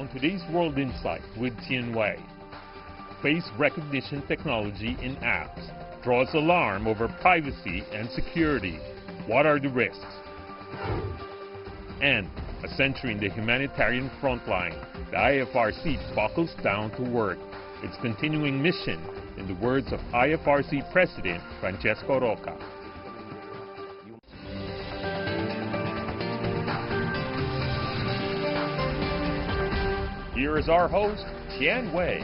on today's World Insight with Tian Wei. Face recognition technology in apps draws alarm over privacy and security. What are the risks? And a century in the humanitarian frontline, the IFRC buckles down to work its continuing mission, in the words of IFRC President Francesco Rocca. Here is our host, Tian Wei.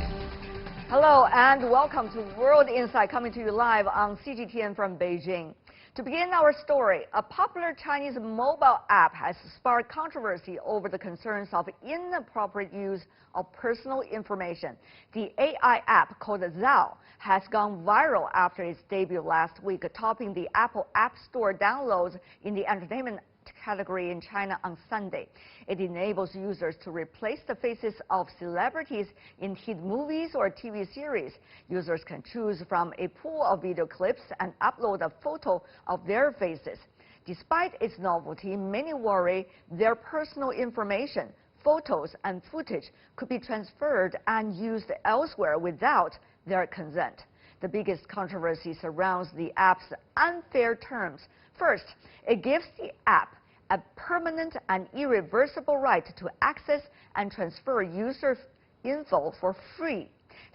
Hello and welcome to World Insight, coming to you live on CGTN from Beijing. To begin our story, a popular Chinese mobile app has sparked controversy over the concerns of inappropriate use of personal information. The AI app called Zao has gone viral after its debut last week, topping the Apple App Store downloads in the entertainment category in China on Sunday. It enables users to replace the faces of celebrities in hit movies or TV series. Users can choose from a pool of video clips and upload a photo of their faces. Despite its novelty, many worry their personal information, photos and footage could be transferred and used elsewhere without their consent. The biggest controversy surrounds the app's unfair terms. First, it gives the app a permanent and irreversible right to access and transfer user info for free.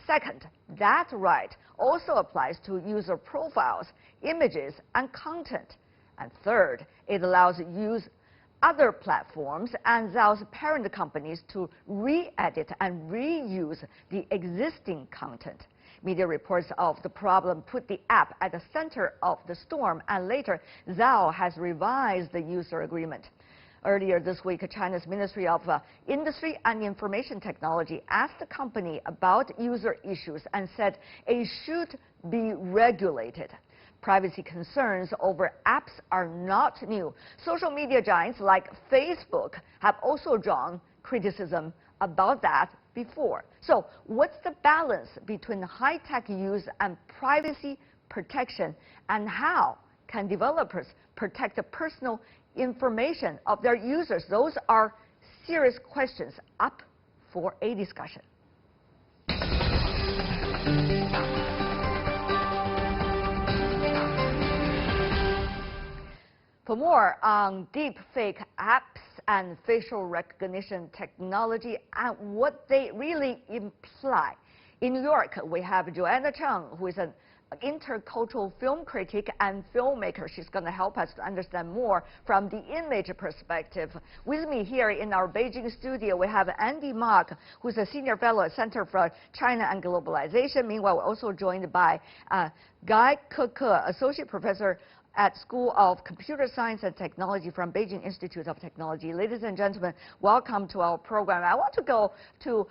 Second, that right also applies to user profiles, images, and content. And third, it allows other platforms and Zao's parent companies to re-edit and reuse the existing content. Media reports of the problem put the app at the center of the storm, and later Zao has revised the user agreement. Earlier this week, China's Ministry of Industry and Information Technology asked the company about user issues and said it should be regulated. Privacy concerns over apps are not new. Social media giants like Facebook have also drawn criticism about that before. So what's the balance between high-tech use and privacy protection, and how can developers protect the personal information of their users? Those are serious questions up for a discussion. For more on deepfake apps and facial recognition technology and what they really imply, in New York we have Joanna Chung, who is an intercultural film critic and filmmaker. She's going to help us to understand more from the image perspective. With me here in our Beijing studio, we have Andy Mark, who's a senior fellow at Center for China and Globalization. Meanwhile, we're also joined by Guy Ke, associate professor at School of Computer Science and Technology from Beijing Institute of Technology. Ladies and gentlemen, welcome to our program. I want to go to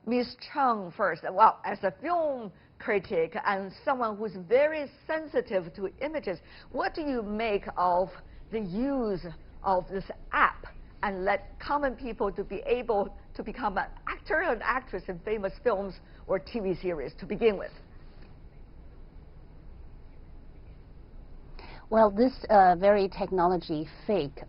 Ms. Chung first. Well, as a film critic and someone who's very sensitive to images, what do you make of the use of this app and let common people to be able to become an actor and actress in famous films or TV series to begin with? Well, this very technology fake,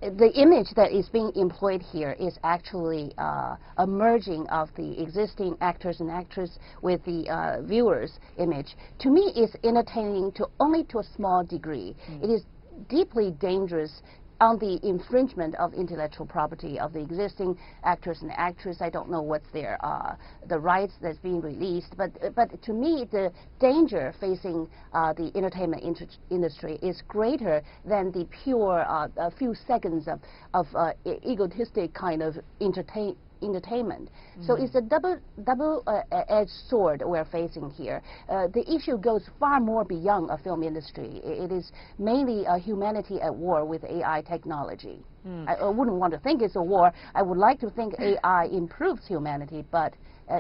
the image that is being employed here is actually a merging of the existing actors and actresses with the viewer's image. To me, it's entertaining only to a small degree. It is deeply dangerous on the infringement of intellectual property of the existing actors and actresses. I don't know what's their the rights that's being released, but to me the danger facing the entertainment industry is greater than the pure a few seconds of egotistic kind of entertainment. So it's a double-edged sword we're facing here. The issue goes far more beyond a film industry. It is mainly humanity at war with AI technology. I wouldn't want to think it's a war. I would like to think AI improves humanity, but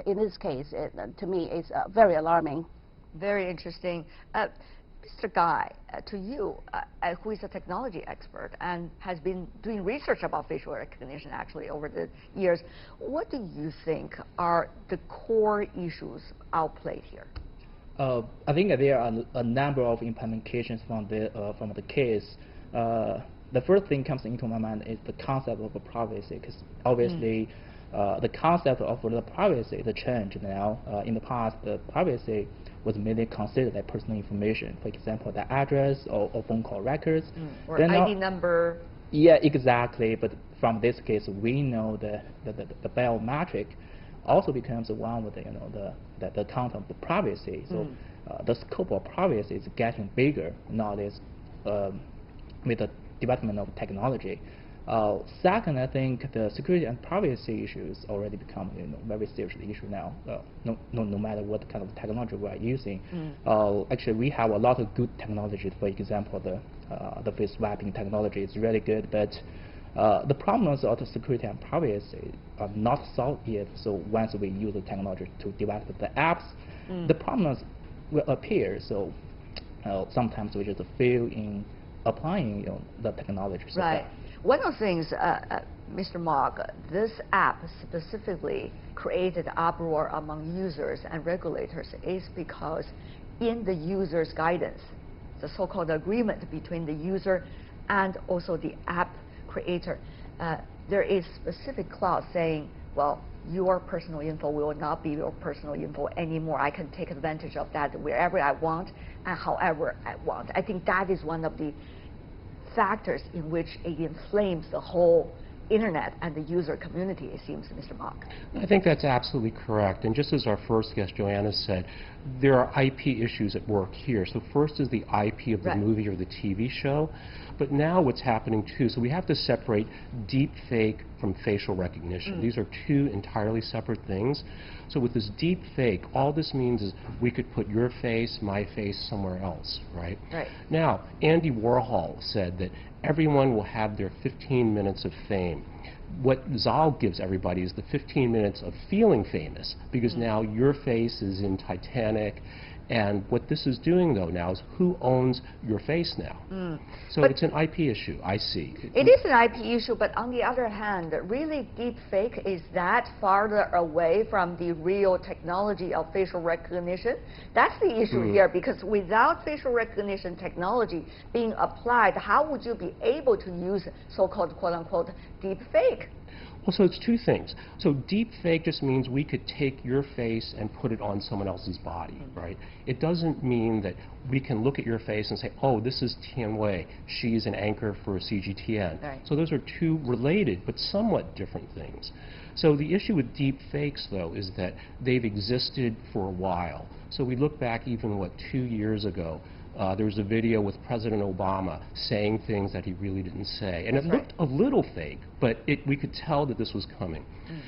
in this case, to me, it's very alarming. Very interesting. Mr. Guy, to you, who is a technology expert and has been doing research about facial recognition actually over the years, what do you think are the core issues outplayed here? I think there are a number of implications from the case. the first thing comes into my mind is the concept of privacy, because obviously the concept of the privacy is changed now. In the past, the privacy was mainly considered like personal information, for example, the address or phone call records. Or ID number. Yeah, exactly. But from this case, we know the biometric also becomes one of the count of the privacy. So the scope of privacy is getting bigger nowadays with the development of technology. Second, I think the security and privacy issues already become very serious issue now. No matter what kind of technology we are using. Actually, we have a lot of good technology. For example, the face swapping technology is really good, but the problems of the security and privacy are not solved yet. So once we use the technology to develop the apps, the problems will appear. So sometimes we just fail in applying the technology. So right. One of the things, Mr. Mark, this app specifically created uproar among users and regulators is because in the user's guidance, the so-called agreement between the user and also the app creator, there is specific clause saying, well, your personal info will not be your personal info anymore. I can take advantage of that wherever I want and however I want. I think that is one of the factors in which it inflames the whole internet and the user community, it seems, Mr. Mark. I think that's absolutely correct. And just as our first guest, Joanna, said, there are IP issues at work here. So first is the IP of the movie or the TV show. But now what's happening too, so we have to separate deepfake from facial recognition. These are two entirely separate things. So with this deepfake, all this means is we could put your face, my face, somewhere else, right? Now, Andy Warhol said that everyone will have their 15 minutes of fame. What Zal gives everybody is the 15 minutes of feeling famous, because now your face is in Titanic. And what this is doing, though, now is who owns your face now. So but it's an IP issue, I see. It is an IP issue, but on the other hand, really deepfake is that farther away from the real technology of facial recognition. That's the issue here, because without facial recognition technology being applied, how would you be able to use so-called quote-unquote deepfake? Well, so it's two things. So deepfake just means we could take your face and put it on someone else's body, right? It doesn't mean that we can look at your face and say, oh, this is Tian Wei. She's an anchor for CGTN. So those are two related but somewhat different things. So the issue with deepfakes, though, is that they've existed for a while. So we look back even, 2 years ago, there was a video with President Obama saying things that he really didn't say. And it looked a little fake, but we could tell that this was coming.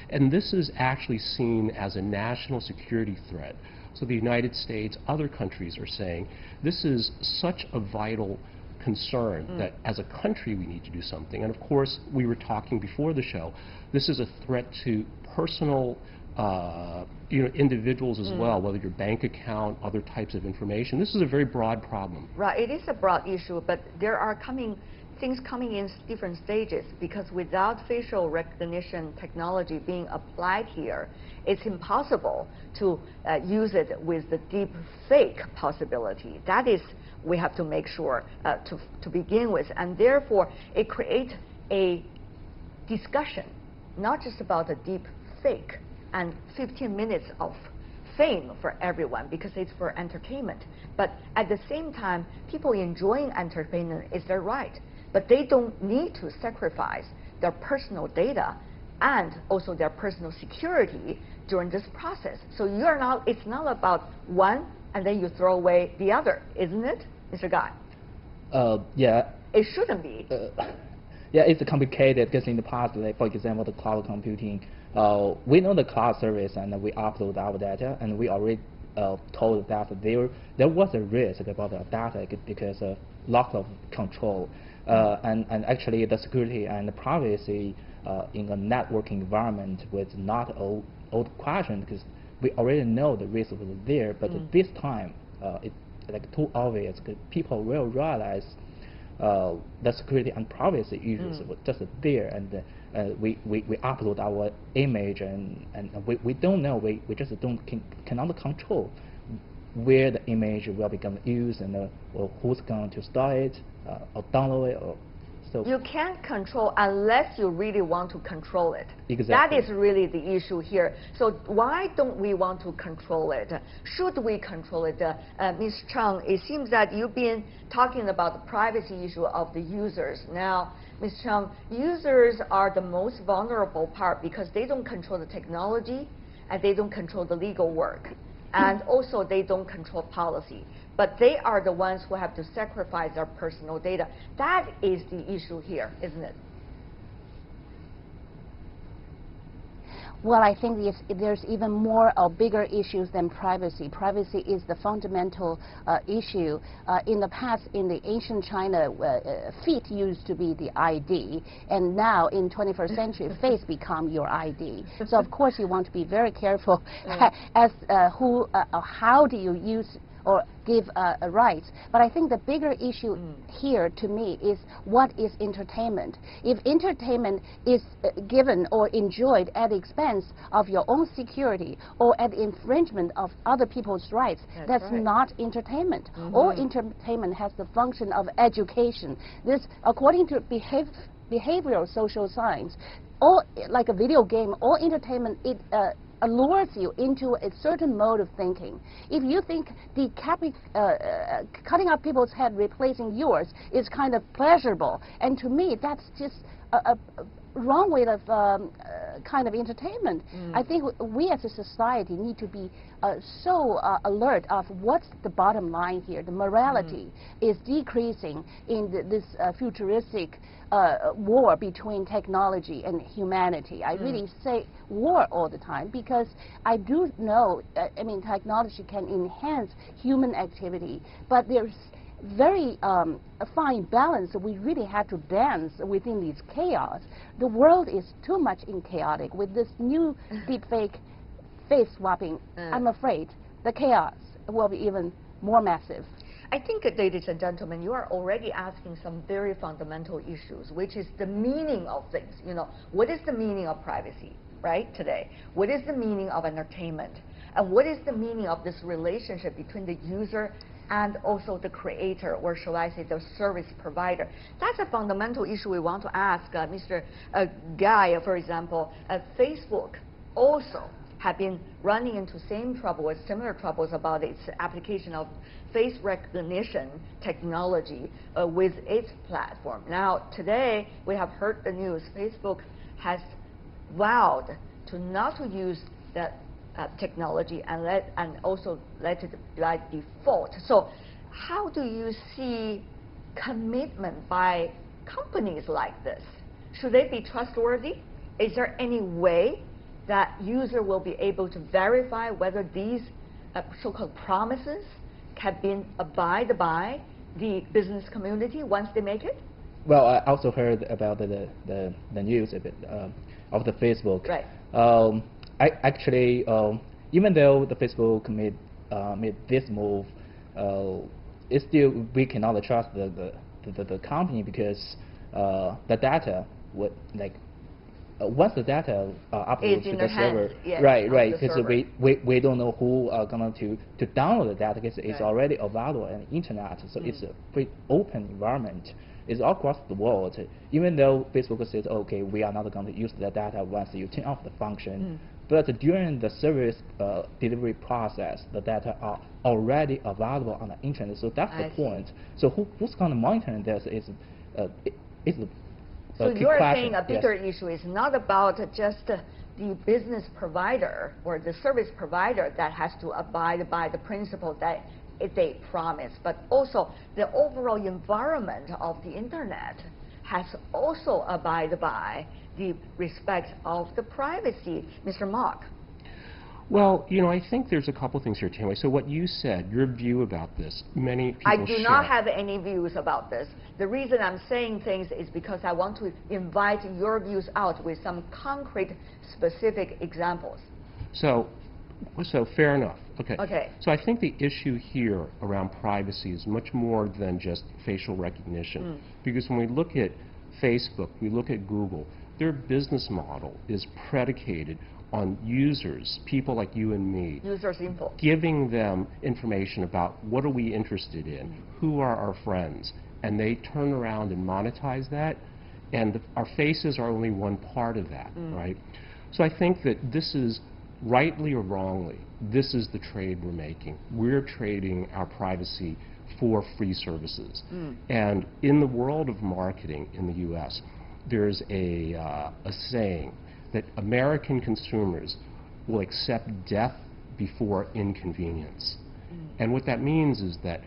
And this is actually seen as a national security threat. So the United States, other countries are saying, this is such a vital concern that as a country we need to do something. And of course, we were talking before the show, this is a threat to personal individuals as well, whether your bank account, other types of information. This is a very broad problem. Right, it is a broad issue, but there are things coming in different stages, because without facial recognition technology being applied here, it's impossible to use it with the deep fake possibility. That is, we have to make sure to begin with, and therefore it creates a discussion, not just about the deep fake and 15 minutes of fame for everyone, because it's for entertainment. But at the same time, people enjoying entertainment is their right. But they don't need to sacrifice their personal data and also their personal security during this process. So it's not about one and then you throw away the other, isn't it, Mr. Guy? Yeah. It shouldn't be. Yeah, it's complicated, because in the past, like, for example, the cloud computing, we know the cloud service and we upload our data, and we already told that there was a risk about the data because of lack of control. And actually the security and the privacy in a networking environment was not an old question, because we already know the risk was there, but this time it's like too obvious, because people will realize the security and privacy issues were just there, and we upload our image, and we don't know, we just cannot control where the image will become used, and or who's going to store it or download it or So you can't control unless you really want to control it. Exactly. That is really the issue here. So why don't we want to control it? Should we control it? Ms. Chung, it seems that you've been talking about the privacy issue of the users. Now, Ms. Chung, users are the most vulnerable part because they don't control the technology and they don't control the legal work. And also they don't control policy. But they are the ones who have to sacrifice their personal data. That is the issue here, isn't it? Well, I think there's even more or bigger issues than privacy. Privacy is the fundamental issue. In the past, in the ancient China, feet used to be the ID, and now in 21st century, face become your ID. So of course you want to be very careful as how do you use or give rights. But I think the bigger issue here to me is what is entertainment. If entertainment is given or enjoyed at the expense of your own security or at the infringement of other people's rights, that's right. not entertainment. All entertainment has the function of education. This, according to behavioral social science, all, like a video game, all entertainment, it allures you into a certain mode of thinking. If you think cutting up people's head, replacing yours, is kind of pleasurable, and to me that's just a wrong way of kind of entertainment. I think we as a society need to be so alert of what's the bottom line here. The morality is decreasing in this futuristic war between technology and humanity. I really say war all the time because I do know, I mean, technology can enhance human activity, but there's very fine balance. We really have to dance within this chaos. The world is too much in chaotic. With this new deepfake face swapping, I'm afraid the chaos will be even more massive. I think, ladies and gentlemen, you are already asking some very fundamental issues, which is the meaning of things. You know, what is the meaning of privacy, right, today? What is the meaning of entertainment? And what is the meaning of this relationship between the user and also the creator, or shall I say the service provider? That's a fundamental issue we want to ask Mr. Guy, for example. Facebook also have been running into same trouble with similar troubles about its application of face recognition technology with its platform. Now, today we have heard the news. Facebook has vowed to not to use that technology and also let it by default. So how do you see commitment by companies like this? Should they be trustworthy? Is there any way that user will be able to verify whether these so-called promises have been abided by the business community once they make it? Well, I also heard about the news a bit, of the Facebook. Right. I actually, even though the Facebook made this move, it's still we cannot trust the company because the data would once the data uploaded to the server, right, because we don't know who are going to download the data because it's already available on the internet, so it's a pretty open environment. It's all across the world. Even though Facebook says, okay, we are not going to use the data once you turn off the function, but during the service delivery process, the data are already available on the internet. So that's the point. So who's going to monitor this is so you're saying a bigger issue is not about just the business provider or the service provider that has to abide by the principle that they promise, but also the overall environment of the internet has also abided by the respect of the privacy. Mr. Mark. Well, you know, I think there's a couple things here, Tianwei. So what you said, your view about this, many people I do share. not have any views about this. The reason I'm saying things is because I want to invite your views out with some concrete, specific examples. So fair enough. Okay. So I think the issue here around privacy is much more than just facial recognition. Because when we look at Facebook, we look at Google, their business model is predicated on users, people like you and me, users' info, giving them information about what are we interested in, who are our friends, and they turn around and monetize that, and our faces are only one part of that, right? So I think that this is, rightly or wrongly, this is the trade we're making. We're trading our privacy for free services. And in the world of marketing in the U.S., there's a saying that American consumers will accept death before inconvenience. And what that means is that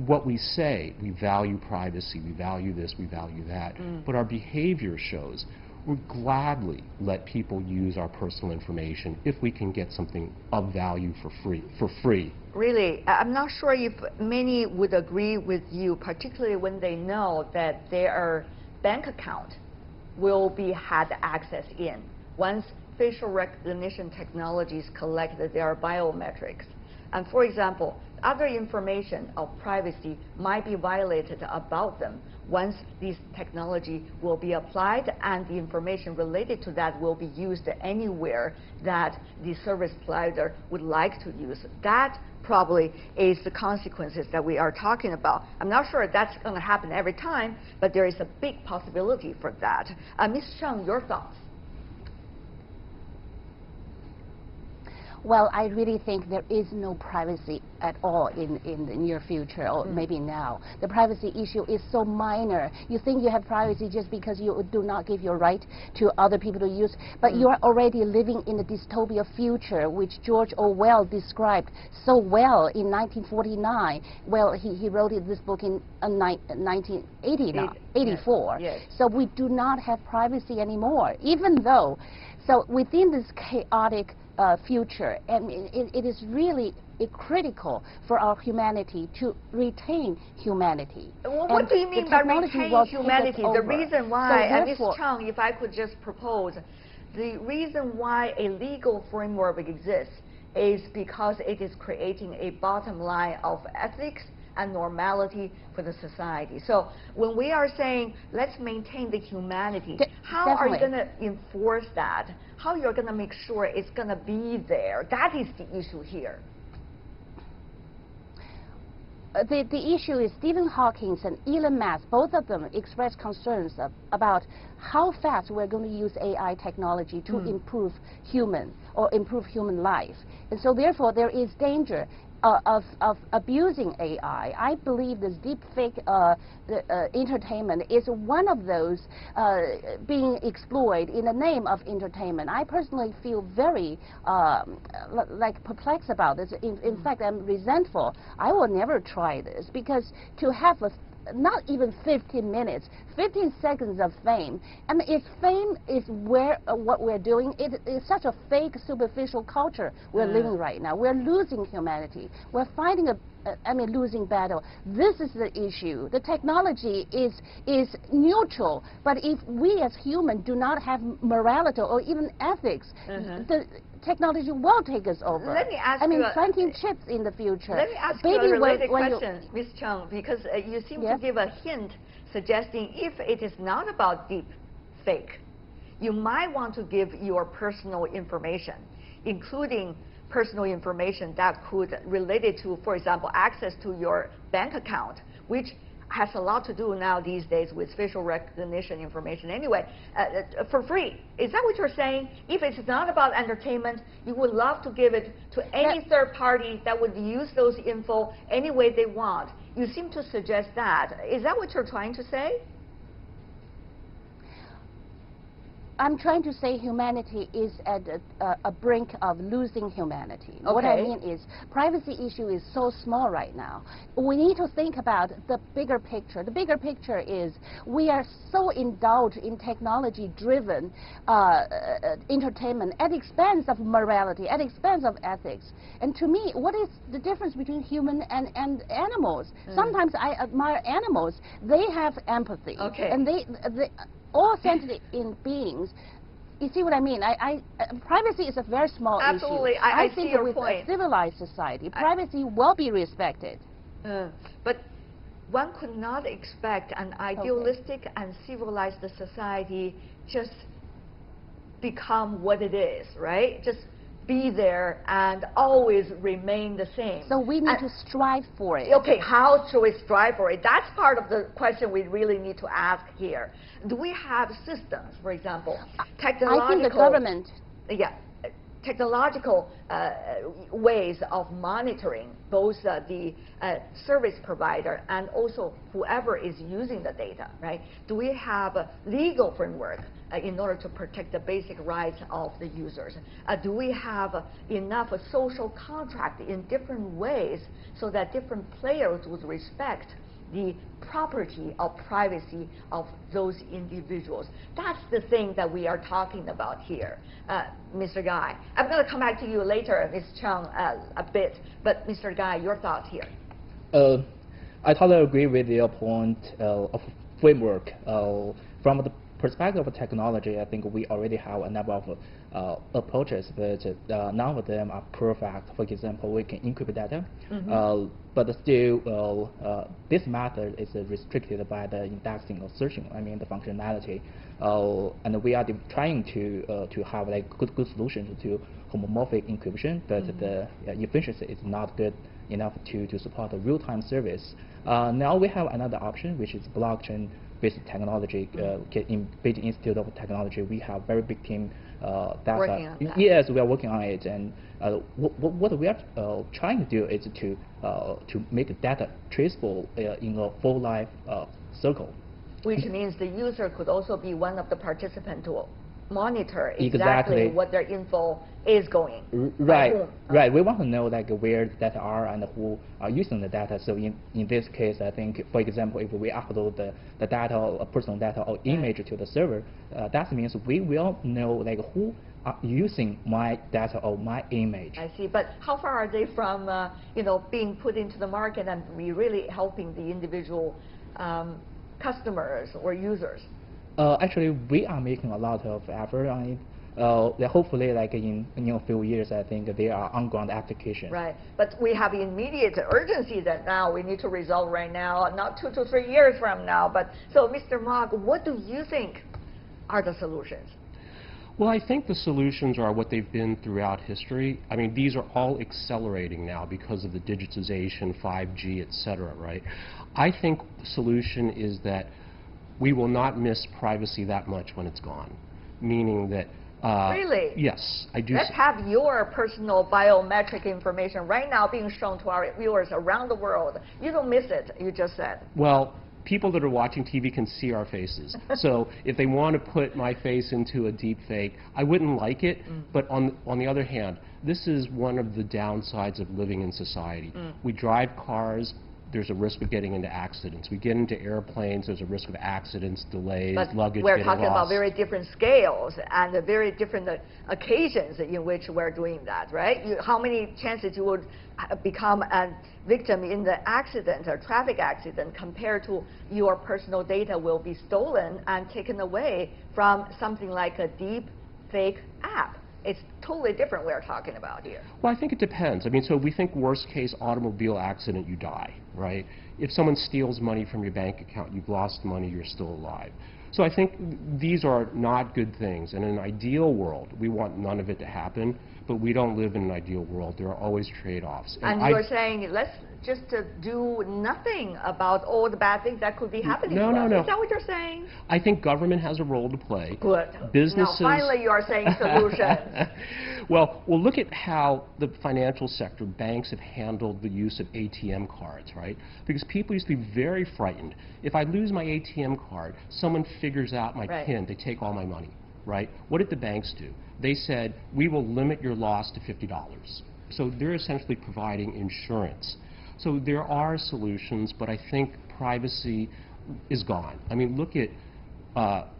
what we say, we value privacy, we value this, we value that, but our behavior shows we gladly let people use our personal information if we can get something of value for free. Really, I'm not sure if many would agree with you, particularly when they know that their bank account will be had access in once facial recognition technologies collect their biometrics. And for example, other information of privacy might be violated about them once this technology will be applied, and the information related to that will be used anywhere that the service provider would like to use. That probably is the consequences that we are talking about. I'm not sure that's going to happen every time, but there is a big possibility for that. Ms. Chung, your thoughts? Well, I really think there is no privacy at all in the near future, or maybe now. The privacy issue is so minor. You think you have privacy just because you do not give your right to other people to use, but you are already living in a dystopia future, which George Orwell described so well in 1949. Well, he wrote this book in 1984. Yes. So we do not have privacy anymore, even though, so within this chaotic future, and it is really critical for our humanity to retain humanity. Well, what do you mean by retain humanity? The reason why, and Ms. Chung, if I could just propose, the reason why a legal framework exists is because it is creating a bottom line of ethics and normality for the society. So when we are saying let's maintain the humanity, how are you going to enforce that? How you're going to make sure it's going to be there? That is the issue here. The issue is Stephen Hawking and Elon Musk, both of them expressed concerns about how fast we're going to use AI technology to improve human life. And so therefore there is danger of abusing AI. I believe this deepfake entertainment is one of those being exploited in the name of entertainment. I personally feel very like perplexed about this. In fact, I'm resentful. I will never try this, because to have not even 15 minutes, 15 seconds of fame. I mean, if fame is what we're doing, it is such a fake, superficial culture we're living right now. We're losing humanity. We're fighting losing battle. This is the issue. The technology is neutral, but if we as humans do not have morality or even ethics, the technology will take us over. Let me ask planting chips in the future. Let me ask you a related question, Ms. Chung, because you seem to give a hint suggesting if it is not about deep fake, you might want to give your personal information, including personal information that could relate it to, for example, access to your bank account, which has a lot to do now these days with facial recognition information anyway, for free. Is that what you're saying? If it's not about entertainment, you would love to give it to any third party that would use those info any way they want. You seem to suggest that. Is that what you're trying to say? I'm trying to say humanity is at a brink of losing humanity. Okay. What I mean is, privacy issue is so small right now. We need to think about the bigger picture. The bigger picture is we are so indulged in technology-driven entertainment at the expense of morality, at the expense of ethics. And to me, what is the difference between human and animals? Sometimes I admire animals. They have empathy. Okay. And they all sentient beings. You see what I mean? Privacy is a very small issue. Absolutely, I see think your with point. A civilized society, privacy will be respected. But one could not expect an idealistic and civilized society just become what it is, right? Just be there and always remain the same. So we need to strive for it. Okay, how should we strive for it? That's part of the question we really need to ask here. Do we have systems, for example, technological... I think the government... Yeah, technological ways of monitoring both the service provider and also whoever is using the data, right? Do we have a legal framework in order to protect the basic rights of the users? Do we have enough social contract in different ways so that different players would respect the property of privacy of those individuals? That's the thing that we are talking about here. Mr. Guy, I'm going to come back to you later, Ms. Chung, a bit, but Mr. Guy, your thoughts here. I totally agree with your point of framework. From the perspective of technology, I think we already have a number of approaches, but none of them are perfect. For example, we can encrypt data, but still this method is restricted by the indexing or searching, I mean the functionality. And we are trying to have like good solutions to homomorphic encryption, but the efficiency is not good enough to support a real-time service. Now we have another option, which is blockchain-based technology. In Beijing Institute of Technology, we have very big team working on that. Yes, we are working on it, and what we are trying to do is to make data traceable in a full life circle. Which means the user could also be one of the participants to monitor exactly what their info is going. Right. We want to know like where the data are and who are using the data. So in this case, I think, for example, if we upload the data or personal data or image to the server, that means we will know like who are using my data or my image. I see. But how far are they from being put into the market and be really helping the individual customers or users? Actually, we are making a lot of effort on it. Hopefully, like in a few years, I think there are on-ground applications. Right, but we have immediate urgency that now we need to resolve right now, not 2 to 3 years from now. But so, Mr. Mark, what do you think are the solutions? Well, I think the solutions are what they've been throughout history. I mean, these are all accelerating now because of the digitization, 5G, et cetera, right? I think the solution is that we will not miss privacy that much when it's gone, meaning that... Really? Yes, I do. Let's have your personal biometric information right now being shown to our viewers around the world. You don't miss it, you just said. Well, people that are watching TV can see our faces. So if they want to put my face into a deep fake, I wouldn't like it. But on the other hand, this is one of the downsides of living in society. We drive cars. There's a risk of getting into accidents. We get into airplanes, there's a risk of accidents, delays, luggage we're getting talking lost. about very different scales and very different occasions in which we're doing that, right? How many chances you would become a victim in the accident or traffic accident compared to your personal data will be stolen and taken away from something like a deep fake app? It's totally different we're talking about here. Well, I think it depends. I mean, so we think worst case automobile accident, you die, right? If someone steals money from your bank account, you've lost money, you're still alive. So I think these are not good things. And in an ideal world, we want none of it to happen, but we don't live in an ideal world. There are always trade-offs. And you're saying, let's just do nothing about all the bad things that could be happening to us. No. Is that what you're saying? I think government has a role to play. Good. Businesses... Now, finally, you are saying solutions. Well, look at how the financial sector, banks have handled the use of ATM cards, right? Because people used to be very frightened. If I lose my ATM card, someone figures out my PIN, they take all my money, right? What did the banks do? They said, we will limit your loss to $50. So they're essentially providing insurance. So there are solutions, but I think privacy is gone. I mean, look at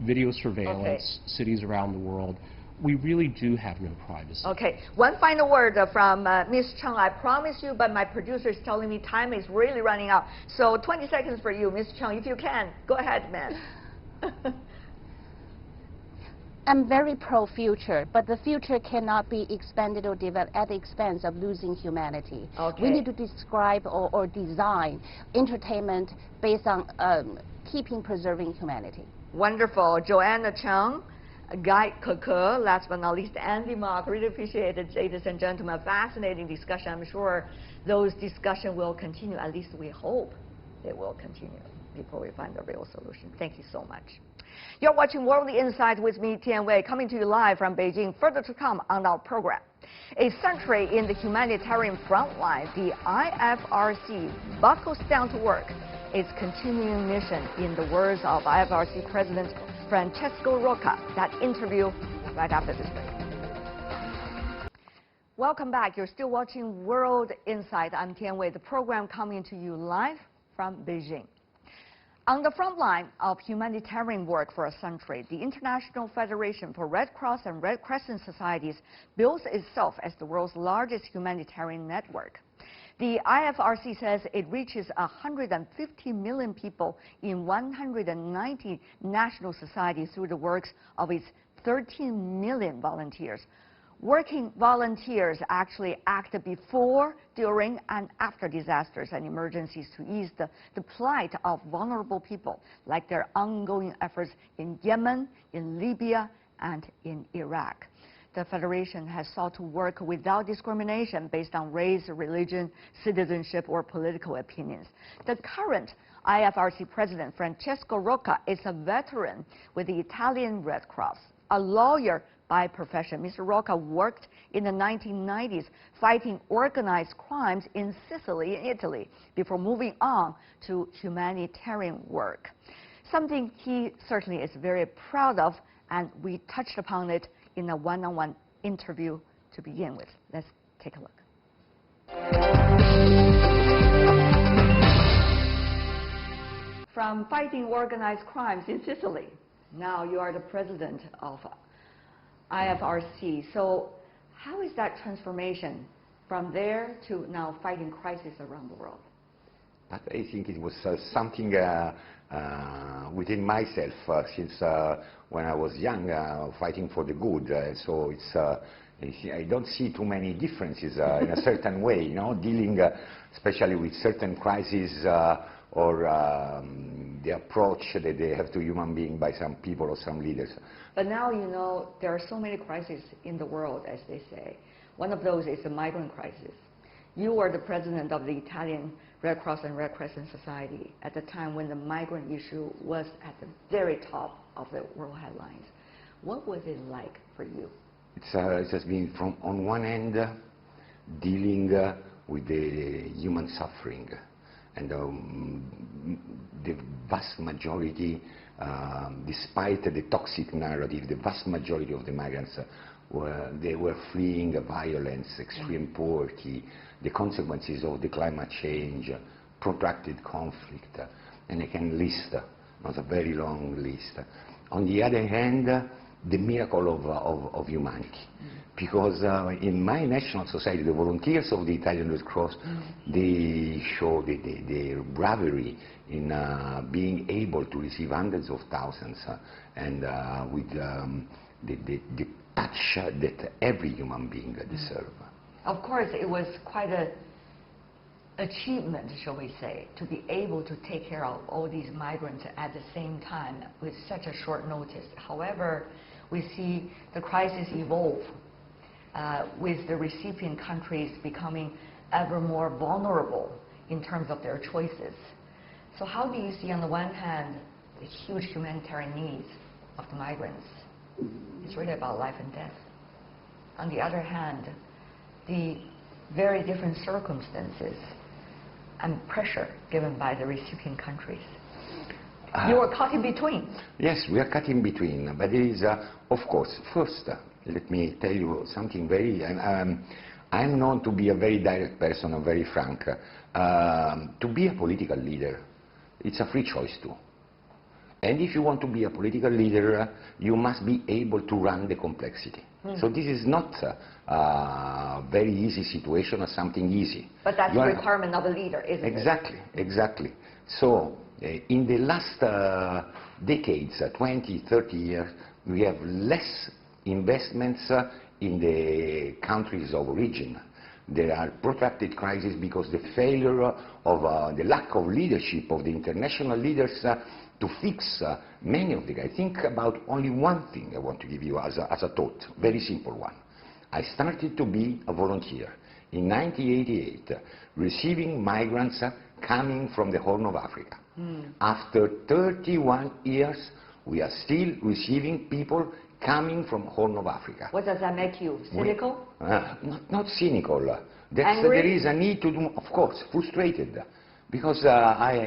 video surveillance, cities around the world. We really do have no privacy. Okay, one final word from Ms. Chung. I promise you, but my producer is telling me time is really running out. So 20 seconds for you, Ms. Chung, if you can. Go ahead, ma'am. I'm very pro-future, but the future cannot be expanded or developed at the expense of losing humanity. Okay. We need to describe or design entertainment based on preserving humanity. Wonderful. Joanna Chung, Guy Keke, last but not least, Andy Mark. Really appreciate it, ladies and gentlemen. Fascinating discussion. I'm sure those discussions will continue. At least we hope they will continue before we find a real solution. Thank you so much. You're watching World Insight with me, Tian Wei, coming to you live from Beijing. Further to come on our program. A century in the humanitarian frontline, the IFRC buckles down to work its continuing mission, in the words of IFRC President Francesco Rocca. That interview right after this break. Welcome back. You're still watching World Insight. I'm Tian Wei, the program coming to you live from Beijing. On the front line of humanitarian work for a century, the International Federation for Red Cross and Red Crescent Societies bills itself as the world's largest humanitarian network. The IFRC says it reaches 150 million people in 190 national societies through the works of its 13 million volunteers. Working volunteers actually act before, during, and after disasters and emergencies to ease the plight of vulnerable people, like their ongoing efforts in Yemen, in Libya, and in Iraq. The Federation has sought to work without discrimination based on race, religion, citizenship, or political opinions. The current IFRC President Francesco Rocca is a veteran with the Italian Red Cross, a lawyer by profession. Mr. Rocca worked in the 1990s fighting organized crimes in Sicily, Italy, before moving on to humanitarian work. Something he certainly is very proud of, and we touched upon it in a one-on-one interview to begin with. Let's take a look. From fighting organized crimes in Sicily, now you are the president of IFRC. So how is that transformation from there to now fighting crisis around the world? But I think it was something within myself since when I was young, fighting for the good. So I don't see too many differences in a certain way, you know, dealing especially with certain crises or the approach that they have to human being by some people or some leaders. But now, you know, there are so many crises in the world, as they say. One of those is the migrant crisis. You were the president of the Italian Red Cross and Red Crescent Society at the time when the migrant issue was at the very top of the world headlines. What was it like for you? It has been from, on one end, dealing with the human suffering. And the vast majority, despite the toxic narrative, the vast majority of the migrants they were fleeing violence, extreme poverty, the consequences of the climate change, protracted conflict, and I can list, not a very long list. On the other hand, the miracle of humanity. Because in my national society, the volunteers of the Italian Red Cross, they show their bravery in being able to receive hundreds of thousands and with the touch that every human being deserves. Of course, it was quite an achievement, shall we say, to be able to take care of all these migrants at the same time with such a short notice. However, we see the crisis evolve with the recipient countries becoming ever more vulnerable in terms of their choices. So how do you see, on the one hand, the huge humanitarian needs of the migrants? It's really about life and death. On the other hand, the very different circumstances and pressure given by the recipient countries. You are caught in between. Yes, we are caught in between. But it is, of course, first, let me tell you something very... I'm known to be a very direct person and very frank. To be a political leader, it's a free choice too. And if you want to be a political leader, you must be able to run the complexity. So this is not a very easy situation or something easy. But that's the requirement of a leader, isn't it? Exactly, exactly. So in the last decades, 20, 30 years, we have less investments in the countries of origin. There are protracted crises because the failure of the lack of leadership of the international leaders to fix many of the guys. Think about only one thing I want to give you as a thought, very simple one. I started to be a volunteer in 1988, receiving migrants coming from the Horn of Africa. After 31 years, we are still receiving people coming from Horn of Africa. What does that make you? Cynical? Not cynical. Angry? There is a need to do, of course, frustrated. Because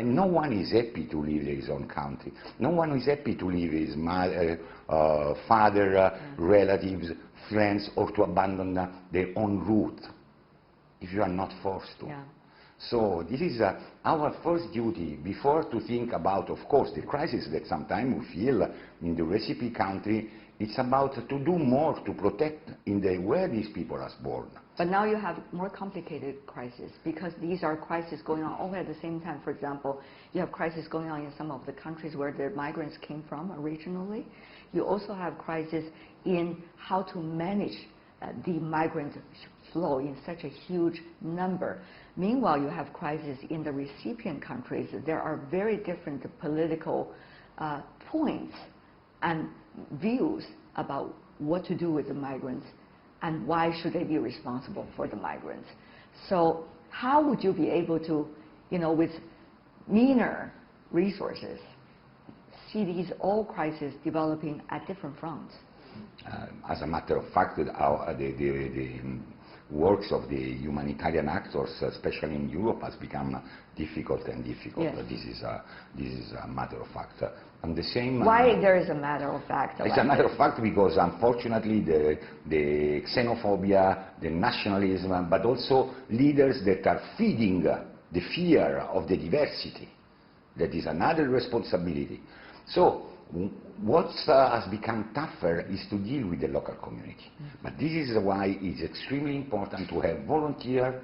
no one is happy to leave his own country. No one is happy to leave his mother, father, relatives, friends, or to abandon their own route, if you are not forced to. Yeah. So this is our first duty, before to think about, of course, the crisis that sometimes we feel in the recipe country. It's about to do more to protect where these people are born. But now you have more complicated crises, because these are crises going on all at the same time. For example, you have crises going on in some of the countries where the migrants came from originally. You also have crises in how to manage the migrant flow in such a huge number. Meanwhile, you have crises in the recipient countries. There are very different political points and views about what to do with the migrants and why should they be responsible for the migrants. So how would you be able to, with meaner resources, see these all crises developing at different fronts? As a matter of fact, the works of the humanitarian actors, especially in Europe, has become difficult and difficult. Yes. This is a matter of fact. And the same. Why there is a matter of fact? It's a matter of fact because, unfortunately, the xenophobia, the nationalism, but also leaders that are feeding the fear of the diversity. That is another responsibility. So what has become tougher is to deal with the local community. But this is why it's extremely important to have volunteers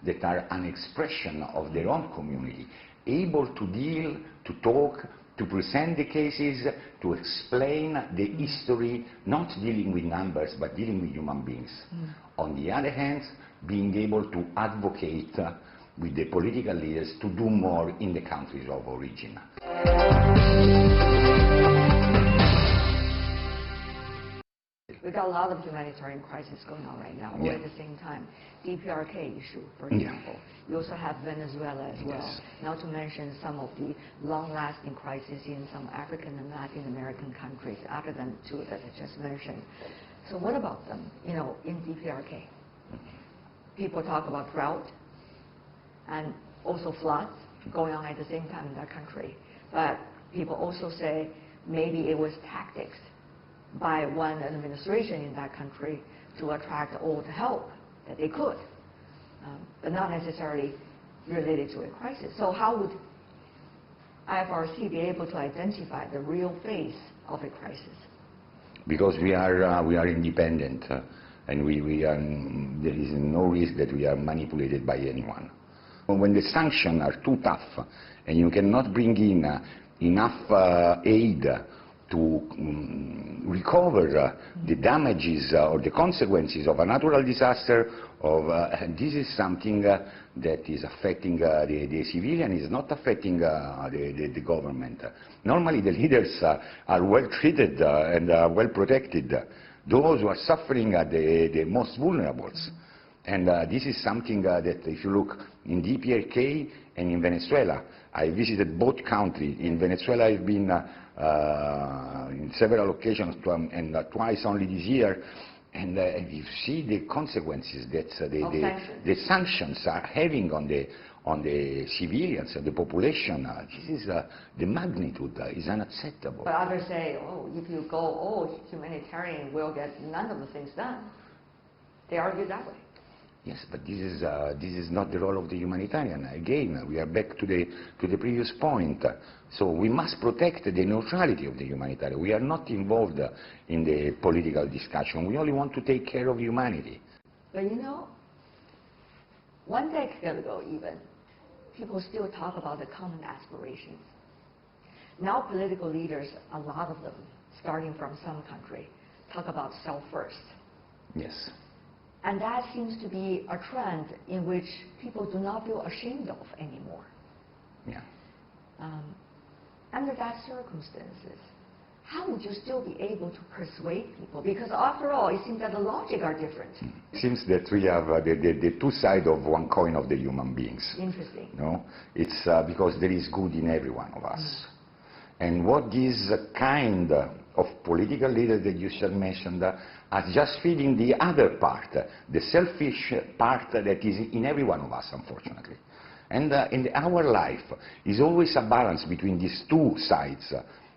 that are an expression of their own community, able to deal, to talk, to present the cases, to explain the history, not dealing with numbers, but dealing with human beings. On the other hand, being able to advocate with the political leaders to do more in the countries of origin. We've got a lot of humanitarian crises going on right now, all at the same time. DPRK issue, for example. You also have Venezuela as well. Yes. Not to mention some of the long-lasting crises in some African and Latin American countries, other than two that I just mentioned. So what about them, in DPRK? People talk about drought and also floods going on at the same time in that country. But people also say maybe it was tactics by one administration in that country to attract all the help that they could, but not necessarily related to a crisis. So how would IFRC be able to identify the real face of a crisis? Because we are independent, and there is no risk that we are manipulated by anyone. When the sanctions are too tough and you cannot bring in enough aid to recover the damages or the consequences of a natural disaster, this is something that is affecting the civilian, is not affecting the government. Normally the leaders are well treated and well protected. Those who are suffering are the most vulnerable. And this is something that if you look in DPRK and in Venezuela, I visited both countries. In Venezuela I've been in several occasions and twice only this year, and you see the consequences that the sanctions are having on the civilians and the population. This is the magnitude is unacceptable. But others say, if you go, humanitarian, we'll get none of the things done. They argue that way. Yes, but this is not the role of the humanitarian. Again, we are back to the previous point. So we must protect the neutrality of the humanitarian. We are not involved in the political discussion. We only want to take care of humanity. But one decade ago even, people still talk about the common aspirations. Now political leaders, a lot of them, starting from some country, talk about self first. Yes. And that seems to be a trend in which people do not feel ashamed of anymore. Yeah. under that circumstances, how would you still be able to persuade people? Because after all, it seems that the logic are different. Seems that we have the two sides of one coin of the human beings. Interesting. No? It's because there is good in every one of us. And what this kind of political leader that you just mentioned are just feeding the other part, the selfish part that is in every one of us, unfortunately. And in our life is always a balance between these two sides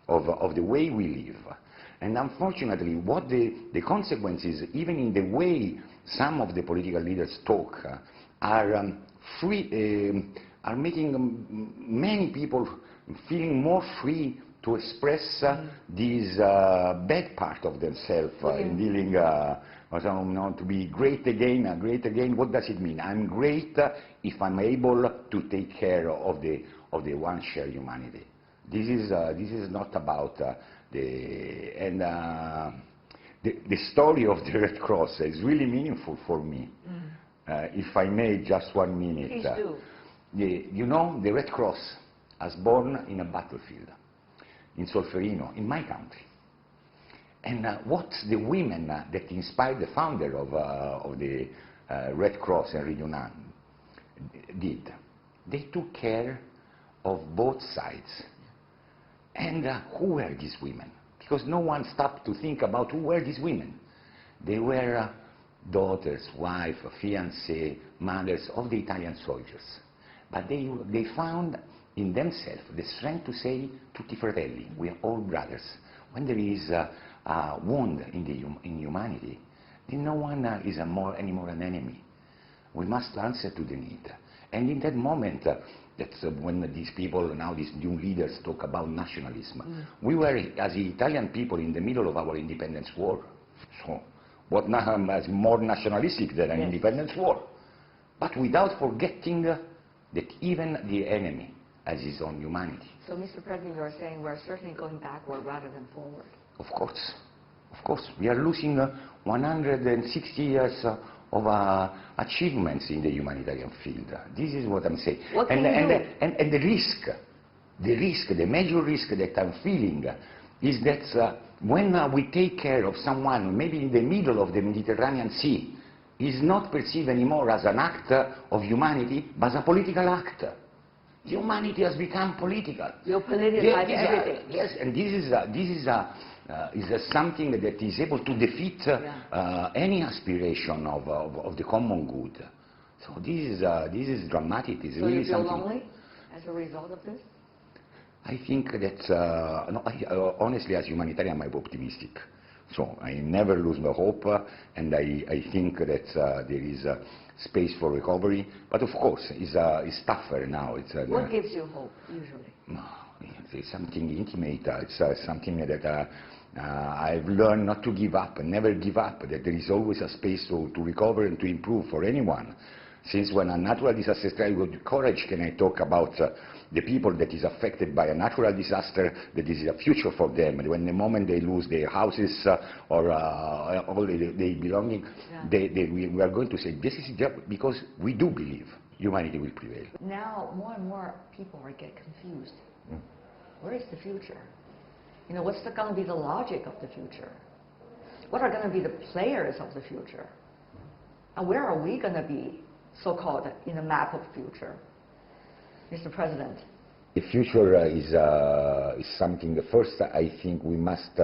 of the way we live. And unfortunately, what the consequences, even in the way some of the political leaders talk, are making many people feeling more free to express this bad part of themselves in dealing, to be great again, great again. What does it mean? I'm great if I'm able to take care of the one shared humanity. This is not about the story of the Red Cross is really meaningful for me. If I may, just 1 minute. Please do. You know, the Red Cross was born in a battlefield in Solferino, in my country. And what the women that inspired the founder of the Red Cross, Henri Dunant, did, they took care of both sides. And who were these women? Because no one stopped to think about who were these women. They were daughters, wives, fiancées, mothers of the Italian soldiers. But they found in themselves the strength to say, tutti fratelli, we are all brothers. When there is a wound in humanity, then no one is anymore an enemy. We must answer to the need. And in that moment, that's when these people, now these new leaders, talk about nationalism. We were, as the Italian people, in the middle of our independence war. So, what is more nationalistic than an independence war? But without forgetting that even the enemy has his own humanity. So, Mr. President, you are saying we're certainly going backward rather than forward. Of course. We are losing 160 years of achievements in the humanitarian field. This is what I'm saying. What can you do? And the major risk that I'm feeling is that when we take care of someone, maybe in the middle of the Mediterranean Sea, is not perceived anymore as an act of humanity, but as a political act. Humanity has become political. You politicize everything. Yes, and this is something that is able to defeat any aspiration of the common good. So this is dramatic. It's so really you feel something. lonely as a result of this? I think that honestly, as humanitarian, I'm optimistic. So I never lose my hope, and I think that there is space for recovery. But of course, it's tougher now. What gives you hope, usually? It's something intimate. It's something that I've learned not to give up, and never give up, that there is always a space to recover and to improve for anyone. Since when a natural disaster strikes, with courage can I talk about the people that is affected by a natural disaster, that is a future for them. When the moment they lose their houses or all their belongings, we are going to say, this is just because we do believe humanity will prevail. Now, more and more people are getting confused. Where is the future? You know, what's going to be the logic of the future? What are going to be the players of the future? And where are we going to be, so-called, in the map of the future? Mr. President. The future is something, first I think we must,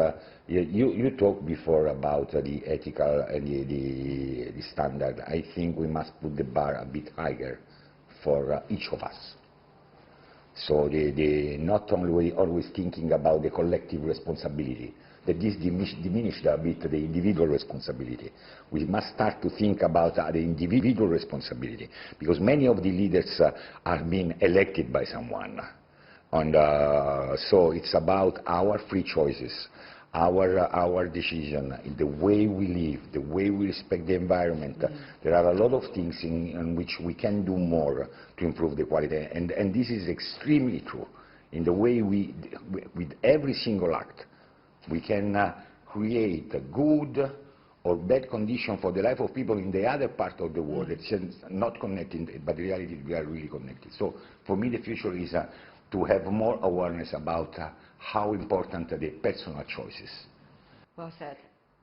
you talked before about the ethical and the standard. I think we must put the bar a bit higher for each of us. So not only always thinking about the collective responsibility, that this diminished a bit the individual responsibility. We must start to think about the individual responsibility, because many of the leaders are being elected by someone. And so it's about our free choices, our decision, the way we live, the way we respect the environment. There are a lot of things in which we can do more to improve the quality, and this is extremely true in the way with every single act, we can create a good or bad condition for the life of people in the other part of the world that's not connected, but in reality we are really connected. So for me the future is to have more awareness about how important are the personal choices. Well said.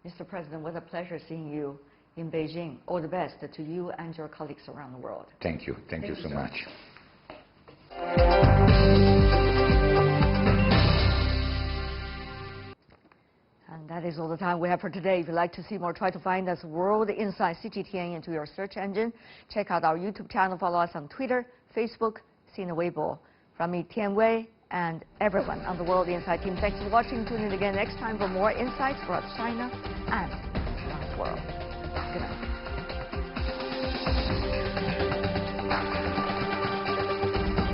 Mr. President, what a pleasure seeing you in Beijing. All the best to you and your colleagues around the world. Thank you. Thank you so much. And that is all the time we have for today. If you'd like to see more, try to find us World Insight CGTN into your search engine. Check out our YouTube channel. Follow us on Twitter, Facebook, Sina Weibo. From me, Tian Wei, and everyone on the World Insight team, thanks for watching. Tune in again next time for more insights about China and around the world. Good night.